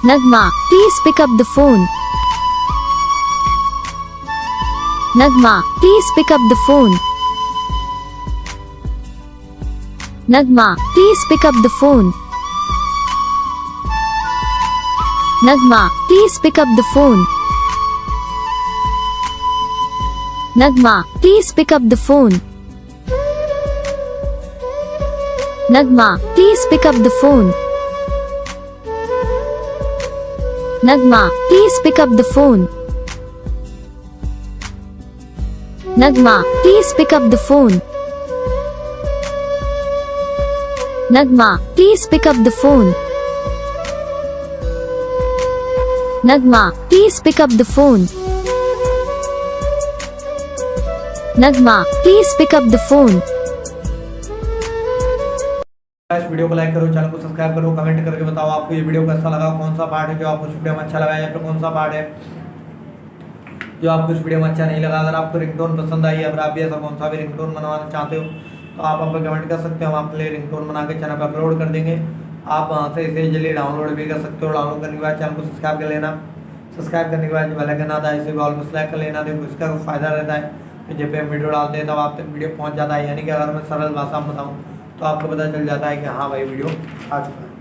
Nagma, please pick up the phone. Nagma, please pick up the phone. Nagma, please pick up the phone. Nagma, please pick up the phone. Nagma, please pick up the phone. Nagma, please pick up the phone. Nagma, please pick up the phone. Nagma, please pick up the phone. Nagma, please pick up the phone. Nagma, please pick up the phone. Nagma, please pick up the phone. इस video को like करो, channel को subscribe करो, comment करके बताओ आपको ये video कैसा लगा, कौन सा पार्ट है जो आपको इस वीडियो में अच्छा लगा या फिर कौन सा पार्ट है जो आपको इस वीडियो में अच्छा नहीं लगा। अगर आपको रिंगटोन पसंद आई या फिर आप भी ऐसा कौन सा भी रिंगटोन बनवाना चाहते हो तो आप हम पे कमेंट कर सकते हो, हम आपके लिए रिंगटोन बना के चैनल पर अपलोड कर देंगे। आप वहाँ से इसे जल्दी डाउनलोड भी कर सकते हो। डाउनलोड करने के बाद चैनल को सब्सक्राइब कर लेना। सब्सक्राइब करने के बाद जो बेल आइकन आता है इसे भी ऑल पर सेलेक्ट कर लेना। देखो इसका फ़ायदा रहता है कि जब भी हम वीडियो डालते हैं तब आप तक वीडियो पहुँच जाता है। यानी कि अगर मैं सरल भाषा में बताऊँ तो आपको पता चल जाता है कि हाँ भाई वीडियो आ चुका है।